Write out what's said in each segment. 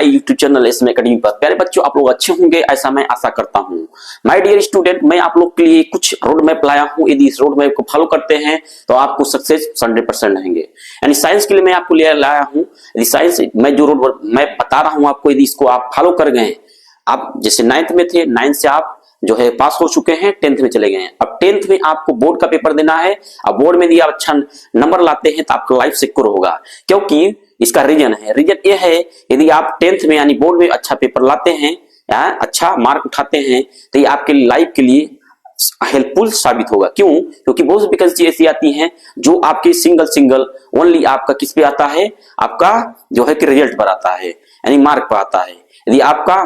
My YouTube channel SM academy पर। प्यारे बच्चों, आप लोग अच्छे होंगे ऐसा मैं आशा करता हूं। माय डियर स्टूडेंट, मैं आप लोग के लिए कुछ रोड मैप लाया हूं। यदि इस रोड मैप को फॉलो करते हैं तो आपको सक्सेस 100% रहेंगे। यानी साइंस के लिए मैं आपको लाया हूं। यदि साइंस मैं जो रोड मैप बता रहा हूं आपको, यदि इसको आप फॉलो कर गए, आप जैसे 9th में थे, 9th से आप जो है पास हो चुके हैं, 10th में चले गए हैं। अब 10th में आपको बोर्ड का पेपर देना है। अब बोर्ड में यदि आप अच्छा नंबर लाते हैं तो आपका लाइफ सिक्योर होगा। क्योंकि इसका रीजन ये है, यदि आप 10th में यानी बोर्ड में अच्छा पेपर लाते हैं या अच्छा मार्क उठाते हैं तो ये आपके लाइफ के लिए हेल्पफुल साबित होगा। क्यों? क्योंकि बहुत वैकेंसी ऐसी आती हैं जो आपके सिंगल ओनली आपका किस पे आता है, आपका जो है कि रिजल्ट पर आता है, यानी मार्क पर आता है। यदि आपका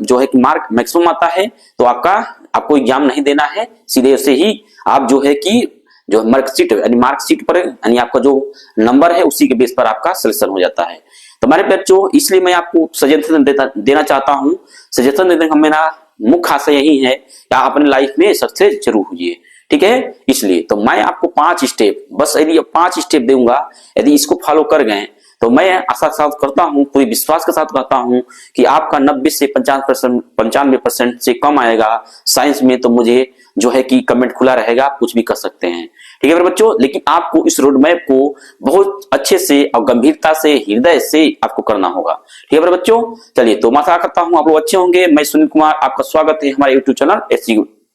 जो है कि मार्क मैक्सिमम आता है तो आपको एग्जाम नहीं देना है, सीधे से ही आप जो है कि जो मार्कशीट पर यानी आपका जो नंबर है उसी के बेस पर आपका सिलेक्शन हो जाता है। तो हमारे बच्चों, इसलिए मैं आपको सजेशन देना चाहता हूँ। सजेशन देने का मेरा मुख्य आशय यही है कि आप अपनी लाइफ में सक्सेस जरूर होइए, ठीक है। इसलिए तो मैं आपको 5 स्टेप, बस यदि 5 स्टेप दूंगा, यदि इसको फॉलो कर गए तो मैं आशा साथ करता हूं, पूरी विश्वास के साथ कहता हूं कि आपका 90 से 95% से कम आएगा साइंस में। तो मुझे जो है कि कमेंट खुला रहेगा, आप कुछ भी कर सकते हैं, ठीक है मेरे बच्चों। लेकिन आपको इस रोड मैप को बहुत अच्छे से और गंभीरता से, हृदय से आपको करना होगा, ठीक है मेरे बच्चों। चलिए, तो मैं आशा करता हूं आप लोग अच्छे होंगे। मैं सुनील कुमार, आपका स्वागत है हमारे यूट्यूब चैनल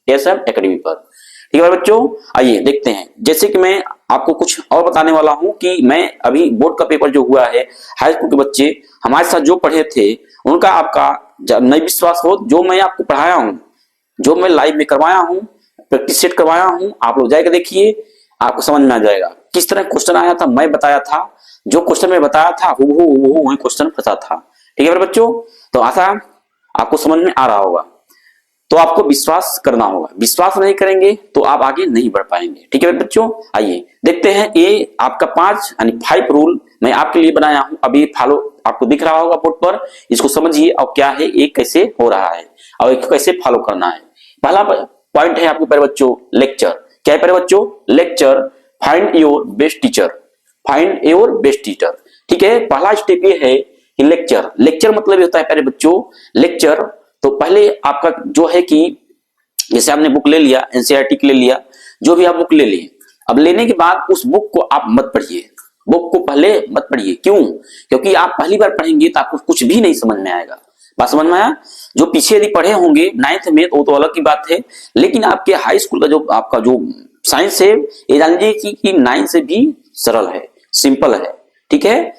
एसएम एकेडमी पर, ठीक है बच्चों। आइए देखते हैं। जैसे कि मैं आपको कुछ और बताने वाला हूं कि मैं अभी बोर्ड का पेपर जो हुआ है, हाई स्कूल के बच्चे हमारे साथ जो पढ़े थे उनका आपका नहीं विश्वास हो, जो मैं आपको पढ़ाया हूं, जो मैं लाइव में करवाया हूं, प्रैक्टिस सेट करवाया हूं, आप लोग जाकर देखिए, आपको समझ में आ जाएगा किस तरह क्वेश्चन आया था। मैं बताया था, जो क्वेश्चन मैं बताया था वो वही क्वेश्चन फंसा था, ठीक है मेरे बच्चों। तो आशा आपको समझ में आ रहा होगा। तो आपको विश्वास करना होगा, विश्वास नहीं करेंगे तो आप आगे नहीं बढ़ पाएंगे, ठीक है बच्चों। आइए देखते हैं। ये आपका 5 यानी 5 रूल मैं आपके लिए बनाया हूं, अभी फॉलो आपको दिख रहा होगा बोर्ड पर। इसको समझिए और क्या है ये, कैसे हो रहा है और इसको कैसे फॉलो करना है। पहला पॉइंट है आपके प्यारे बच्चों, लेक्चर। क्या है प्यारे बच्चों? Lecture. Find your best teacher, find your best teacher, ठीक है। पहला स्टेप ये है कि लेक्चर मतलब ये होता है प्यारे बच्चों, लेक्चर। तो पहले आपका जो है कि जैसे आपने बुक ले लिया, एनसीईआरटी के ले लिया, जो भी आप बुक ले लिए, अब लेने के बाद उस बुक को आप मत पढ़िए, बुक को पहले मत पढ़िए। क्यों? क्योंकि आप पहली बार पढ़ेंगे तो आपको कुछ भी नहीं समझ में आएगा। बात समझ में आया? जो पीछे यदि पढ़े होंगे 9th में तो अलग की बात है, लेकिन आपके हाई स्कूल का जो आपका जो साइंस है, ये जान लीजिए कि 9th से भी सरल है, सिंपल है, ठीक है।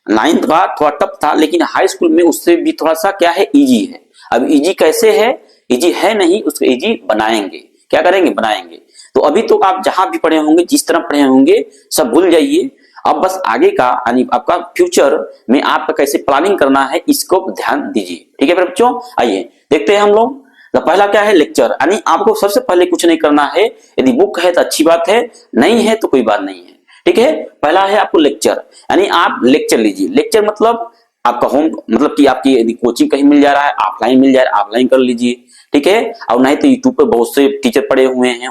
9th का थोड़ा टफ था, लेकिन हाई स्कूल में उससे भी थोड़ा सा क्या है, इजी है। अब इजी कैसे है? इजी है नहीं, उसको इजी बनाएंगे। क्या करेंगे? बनाएंगे। तो अभी तो आप जहां भी पढ़े होंगे, जिस तरह पढ़े होंगे, सब भूल जाइए। अब बस आगे का यानी आपका फ्यूचर में आपका कैसे प्लानिंग करना है, इसको ध्यान दीजिए, ठीक है बच्चों। आइए देखते हैं हम लोग। तो पहला क्या है? लेक्चर। यानी आपको सबसे पहले कुछ नहीं करना है। यदि बुक है तो अच्छी बात है, नहीं है तो कोई बात नहीं है, ठीक है। पहला है आपको लेक्चर, यानी आप लेक्चर लीजिए। लेक्चर मतलब आपका होम, मतलब कि आपकी यदि कोचिंग कहीं मिल जा रहा है, ऑफलाइन मिल जा रहा है, ऑफलाइन कर लीजिए, ठीक है। और नहीं तो यूट्यूब पे बहुत से टीचर पड़े हुए हैं,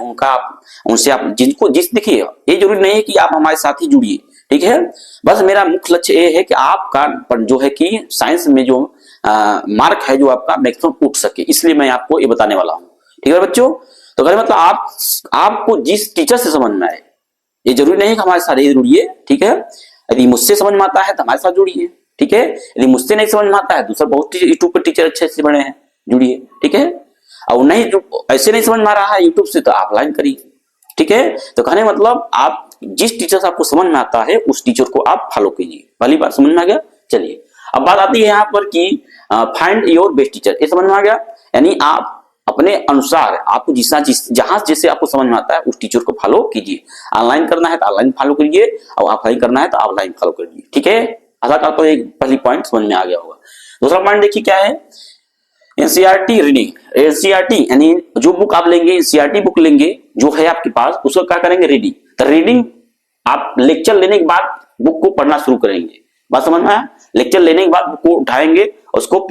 उनसे आप देखिए, ये जरूरी नहीं है कि आप हमारे साथ ही जुड़िए, ठीक है। बस मेरा मुख्य लक्ष्य ये है कि आपका जो है कि साइंस में जो मार्क है जो आपका मैक्सिमम उठ सके, इसलिए मैं आपको ये बताने वाला हूँ, ठीक है बच्चों। तो मतलब आपको जिस टीचर से समझ में आए, ये जरूरी नहीं है कि हमारे साथ ही जुड़िए, ठीक है। यदि मुझसे समझ में आता है तो हमारे साथ जुड़िए, ठीक है। यदि मुझसे नहीं समझ में आता है, दूसरा बहुत यूट्यूब पर टीचर अच्छे बने हैं, जुड़िए, ठीक है। और नहीं, जो ऐसे नहीं समझ में आ रहा है यूट्यूब से, तो ऑफलाइन करिए, ठीक है। तो कहने मतलब आप जिस टीचर से आपको समझ में आता है उस टीचर को आप फॉलो कीजिए। पहली बार समझ में आ गया? चलिए अब बात आती है यहाँ पर कि फाइंड योर बेस्ट टीचर। ये समझ में आ गया? यानी आप अपने अनुसार, आपको जहां जैसे आपको समझ में आता है उस टीचर को फॉलो कीजिए। ऑनलाइन करना है तो ऑनलाइन फॉलो करिए, और ऑफलाइन करना है तो ऑफलाइन फॉलो करिए, ठीक है। आशा करता हूं एक पहली पॉइंट समझ में आ गया होगा। दूसरा पॉइंट देखिए क्या है, एनसीईआरटी रीडिंग। एनसीईआरटी यानी जो बुक आप लेंगे, एनसीईआरटी बुक लेंगे जो है आपके पास, उसको क्या करेंगे? रीडिंग। तो रीडिंग आप लेक्चर लेने के बाद बुक को पढ़ना शुरू करेंगे। बात समझ में आया? लेक्चर लेने के बाद बुक को उठाएंगे, उसको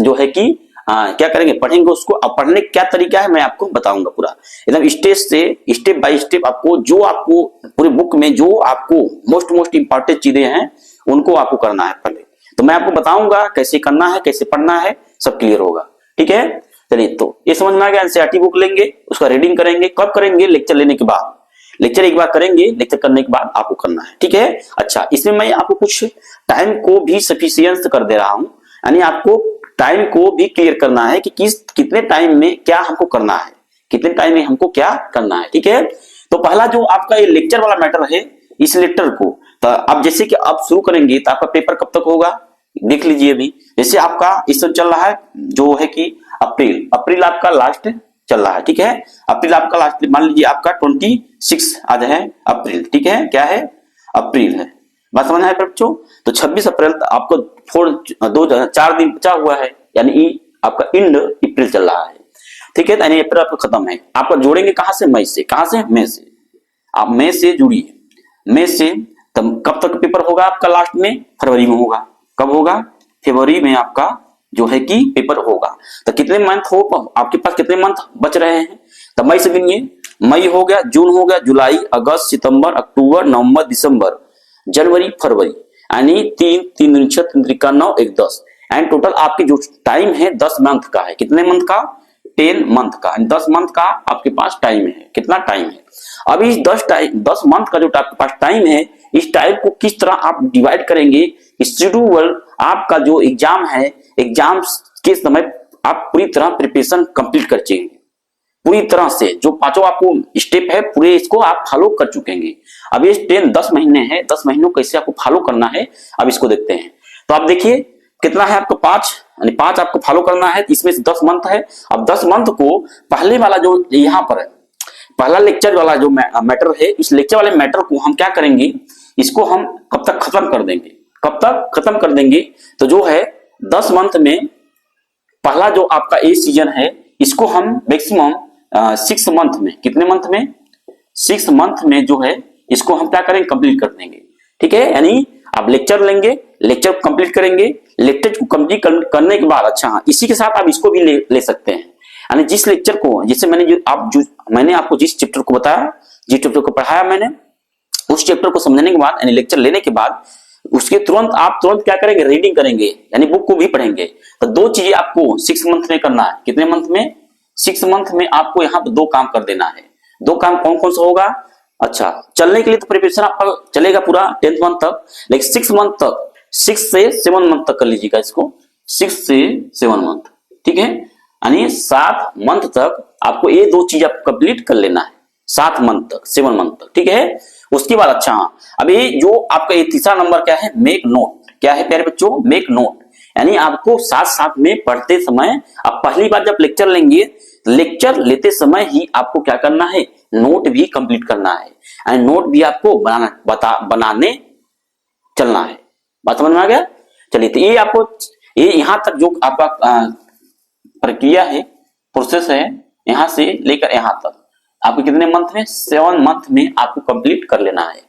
जो है कि क्या करेंगे? पढ़ेंगे उसको। अब पढ़ने का क्या तरीका है मैं आपको बताऊंगा पूरा एकदम स्टेप बाय स्टेप। आपको पूरी बुक में जो आपको मोस्ट इंपॉर्टेंट चीजें हैं उनको आपको करना है पहले। तो मैं आपको बताऊंगा कैसे करना है, कैसे पढ़ना है, सब क्लियर होगा। ठीक है, चलिए तो ये समझ में आ गया। एनसीईआरटी बुक लेंगे, उसका रीडिंग करेंगे। कब करेंगे? लेक्चर लेने के बाद। लेक्चर एक बार करेंगे, लेक्चर करने के बाद आपको करना है। ठीक है, अच्छा इसमें मैं आपको कुछ टाइम को भी सफिशिएंट कर दे रहा हूं, यानी आपको टाइम को भी क्लियर करना है कि कितने टाइम में क्या हमको करना है, कितने टाइम में हमको क्या करना है। ठीक है, तो पहला जो आपका ये लेक्चर वाला मैटर है, इस लेक्चर को तो अब जैसे कि आप शुरू करेंगे तो आपका पेपर कब तक होगा देख लीजिए। अभी जैसे आपका इस समय चल रहा है जो है कि अप्रैल आपका लास्ट चल रहा है। ठीक है, अप्रैल आपका लास्ट, मान लीजिए आपका 26 आज है अप्रैल। ठीक है, क्या है? अप्रैल है। बात समझ में आया बच्चों? तो 26 अप्रैल आपको 4 दिन बचा हुआ है, यानी आपका इंड अप्रैल चल रहा है। ठीक है, यानी अप्रैल आपका खत्म है। आपका जोड़ेंगे कहां से? मई से। कहां से? मई से। आप मई से जुड़िए, मई से। तब कब तक पेपर होगा आपका? लास्ट में फरवरी में होगा। कब होगा? फरवरी में आपका जो है कि पेपर होगा। तो कितने मंथ हो आपके पास, कितने मंथ बच रहे हैं? तो मई से गिनिए। मई हो गया, जून हो गया, जुलाई, अगस्त, सितंबर, अक्टूबर, नवंबर, दिसंबर, जनवरी, फरवरी, यानी 3 6 3 9 1 10, एंड टोटल आपके जो टाइम है 10 मंथ का है। कितने मंथ का? 10 मंथ का, 10 मंथ का आपके पास टाइम है। कितना टाइम है? अभी इस 10 मंथ का जो आपके पास टाइम है, इस टाइम को किस तरह आप डिवाइड करेंगे? शेड्यूल आपका जो एग्जाम है, एग्जाम के समय आप पूरी तरह प्रिपरेशन कंप्लीट कर चुकेंगे, पूरी तरह से जो पांचों आपको स्टेप है पूरे इसको आप फॉलो कर चुकेंगे। अब ये 10 महीने हैं, 10 महीनों कैसे आपको फॉलो करना है अब इसको देखते हैं। तो आप देखिए कितना है आपको 5, यानी 5 आपको फॉलो करना है, इसमें से 10 मंथ है। अब 10 मंथ को पहले वाला जो यहाँ पर है, पहला लेक्चर वाला जो मैटर है, इस लेक्चर वाले मैटर को हम क्या करेंगे? इसको हम कब तक खत्म कर देंगे? कब तक खत्म कर देंगे? तो जो है 10 मंथ में पहला जो आपका ए सीजन है, इसको हम मैक्सिमम 6 मंथ में, कितने मंथ में? 6 मंथ में जो है इसको हम क्या करेंगे? कंप्लीट कर देंगे। ठीक है, यानी आप लेक्चर लेंगे, लेक्चर को कंप्लीट करेंगे, लेक्चर को कंप्लीट करने के बाद, अच्छा इसी के साथ आप इसको भी ले सकते हैं, यानी जिस लेक्चर को, जैसे मैंने आपको जिस चैप्टर को बताया, जिस चैप्टर को पढ़ाया मैंने, उस चैप्टर को समझने के बाद, यानी लेक्चर लेने के बाद उसके तुरंत क्या करेंगे? रीडिंग करेंगे, यानी बुक को भी पढ़ेंगे। तो 2 चीजें आपको 6 मंथ में करना है। कितने मंथ में? 6 मंथ में आपको यहाँ पर 2 काम कर देना है। 2 काम कौन कौन सा होगा? अच्छा, चलने के लिए तो प्रिपरेशन आपका चलेगा पूरा 10th मंथ तक, लेकिन 6 मंथ तक, 6 से 7 मंथ तक कर लीजिएगा इसको, 6 से 7 मंथ। ठीक है, यानी 7 मंथ तक आपको ये 2 चीज आपको कंप्लीट कर लेना है, 7 मंथ तक, 7 मंथ तक। ठीक है, उसके बाद अच्छा अभी जो आपका ये तीसरा नंबर क्या है? Make note. क्या है प्यारे बच्चों? मेक नोट, यानी आपको साथ साथ में पढ़ते समय, आप पहली बार जब लेक्चर लेंगे, लेक्चर लेते समय ही आपको क्या करना है? नोट भी कंप्लीट करना है, एंड नोट भी आपको बनाने चलना है। बात समझ में आ गया? चलिए, तो ये आपको ये यहां तक जो आपका प्रक्रिया है, प्रोसेस है, यहां से लेकर यहां तक आपको कितने मंथ में? 7 मंथ में आपको कंप्लीट कर लेना है।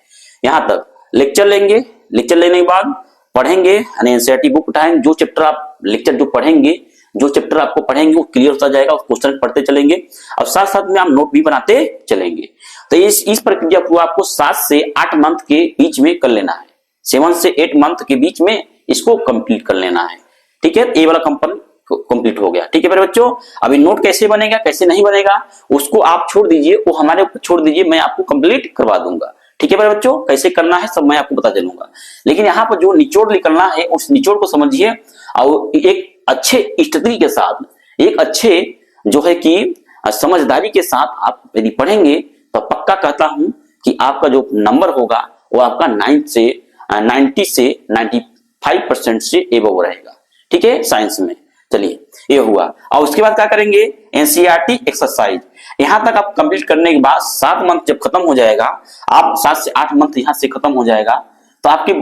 यहां तक लेक्चर लेंगे, लेक्चर लेने के बाद पढ़ेंगे, यानी एनसीईआरटी बुक उठाएंगे, जो चैप्टर आप लेक्चर जो पढ़ेंगे, जो चैप्टर आपको पढ़ेंगे वो क्लियर होता जाएगा, उस क्वेश्चन पढ़ते चलेंगे और साथ साथ में आप नोट भी बनाते चलेंगे। तो इस प्रक्रिया को आपको 7 से 8 मंथ के बीच में कर लेना है, 7 से 8 मंथ के बीच में इसको कंप्लीट कर लेना है। ठीक है, ये वाला कंप्लीट हो गया। ठीक है मेरे बच्चों, अभी नोट कैसे बनेगा, कैसे नहीं बनेगा, उसको आप छोड़ दीजिए, वो हमारे ऊपर छोड़ दीजिए, मैं आपको कंप्लीट करवा दूंगा। ठीक है मेरे बच्चों, कैसे करना है सब मैं आपको बता चलूंगा, लेकिन यहाँ पर जो निचोड़ निकलना है उस निचोड़ को समझिए और एक अच्छे स्थिति के साथ, एक अच्छे जो है कि समझदारी के साथ आप यदि पढ़ेंगे तो पक्का कहता हूं कि आपका जो नंबर होगा वो आपका 90 से 95% से एबव रहेगा। ठीक है, साइंस में। चलिए, ये हुआ, और उसके बाद क्या करेंगे? NCERT exercise. यहां तक आप कंप्लीट करने के बाद 7 मंथ जब खत्म हो जाएगा, आप 7 से 8 मंथ यहां से खत्म हो जाएगा, तो आपके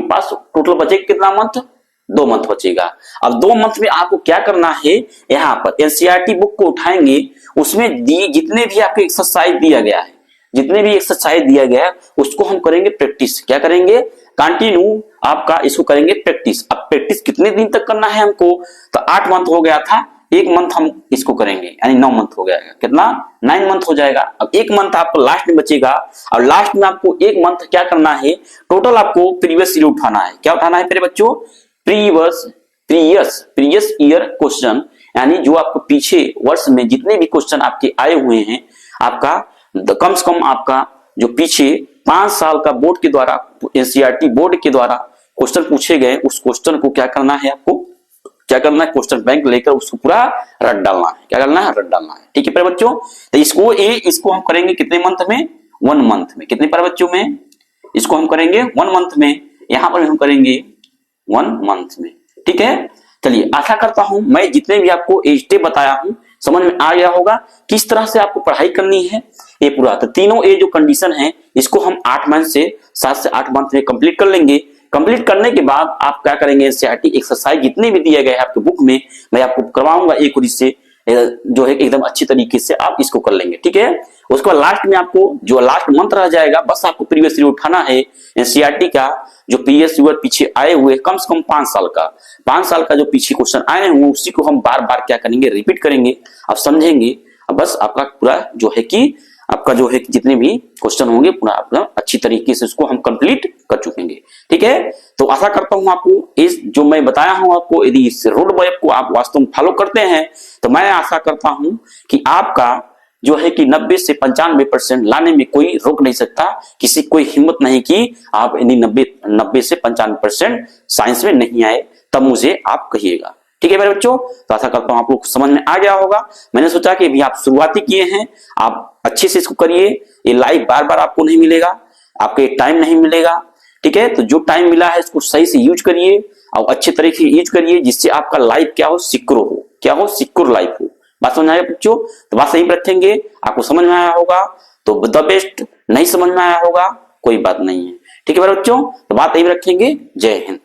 पास टोटल बचेगा कितना मंथ? 2 मंथ बचेगा। अब 2 मंथ में आपको क्या करना है? यहाँ पर एनसीईआरटी बुक को उठाएंगे, उसमें जितने भी आपके एक्सरसाइज दिया गया है, जितने भी एक्सरसाइज दिया गया है उसको हम करेंगे प्रैक्टिस। क्या करेंगे? कंटिन्यू आपका इसको करेंगे प्रैक्टिस। अब प्रैक्टिस कितने दिन तक करना है हमको? तो 8 मंथ हो गया था, एक मंथ हम इसको करेंगे, यानी 9 मंथ हो जाएगा। कितना? 9 मंथ हो जाएगा। अब एक मंथ आपको लास्ट में बचेगा, और लास्ट में आपको एक मंथ क्या करना है, टोटल आपको प्रीवियस ईयर उठाना है। क्या उठाना है मेरे बच्चों? प्रीवियस ईयर क्वेश्चन, यानी जो आपको पीछे वर्ष में जितने भी क्वेश्चन आपके आए हुए हैं, आपका कम से कम आपका जो पीछे 5 साल का बोर्ड के द्वारा, एनसीईआरटी बोर्ड के द्वारा क्वेश्चन पूछे गए, उस क्वेश्चन को क्या करना है, आपको क्या करना है, क्वेश्चन बैंक लेकर उसको पूरा रट डालना है। क्या करना है? रट डालना है। ठीक है प्यारे बच्चों, तो इसको हम करेंगे कितने मंथ में? 1 मंथ में। कितने प्यारे बच्चों में? इसको हम करेंगे 1 मंथ में। यहां पर हम करेंगे 1 मंथ में। ठीक है, चलिए आशा करता हूं मैं जितने भी आपको स्टेप बताया हूं समझ में आ गया होगा किस तरह से आपको पढ़ाई करनी है। ये पूरा तो तीनों ये जो कंडीशन है इसको हम 8 मंथ से 7 से 8 मंथ में कंप्लीट कर लेंगे। कंप्लीट करने के बाद आप क्या करेंगे, एनसीईआरटी एक्सरसाइज जितने भी दिए गए हैं आपके बुक में मैं आपको करवाऊंगा एक और इससे जो है एकदम अच्छी तरीके से आप इसको कर लेंगे। ठीक है, उसके बाद लास्ट में आपको जो लास्ट मंथ रह जाएगा, बस आपको प्रीवियस ईयर उठाना है। एनसीईआरटी का जो प्रीवियस ईयर पीछे आए हुए कम से कम 5 साल का जो पीछे क्वेश्चन आए हुए उसी को हम बार बार क्या करेंगे, रिपीट करेंगे। आप समझेंगे, बस आपका पूरा जो है कि आपका जो है जितने भी क्वेश्चन होंगे पूरा अपना अच्छी तरीके से उसको हम कंप्लीट कर चुकेंगे। ठीक है, तो आशा करता हूं आपको इस जो मैं बताया हूं आपको, यदि इस रोड मैप को आप वास्तव में फॉलो करते हैं तो मैं आशा करता हूं कि आपका जो है कि 90 से 95% लाने में कोई रोक नहीं सकता। किसी कोई हिम्मत नहीं की आप यदि 90 से 95% साइंस में नहीं आए तब मुझे आप कहिएगा। ठीक है मेरे बच्चों, तो आशा करता हूं आप लोग समझ में आ गया होगा। मैंने सोचा कि अभी आप शुरुआती किए हैं, आप अच्छे से इसको करिए। ये लाइव बार बार आपको नहीं मिलेगा, आपको टाइम नहीं मिलेगा। ठीक है, तो जो टाइम मिला है इसको सही से यूज करिए और अच्छे तरीके से यूज करिए, जिससे आपका लाइफ क्या हो, सिक्योर हो। क्या हो? सिक्योर लाइफ हो। बात समझ आया बच्चों? तो बात सही रखेंगे, आपको समझ में आया होगा तो द बेस्ट, नहीं समझ में आया होगा कोई बात नहीं है। ठीक है मेरे बच्चों, तो बात यही रखेंगे। जय हिंद।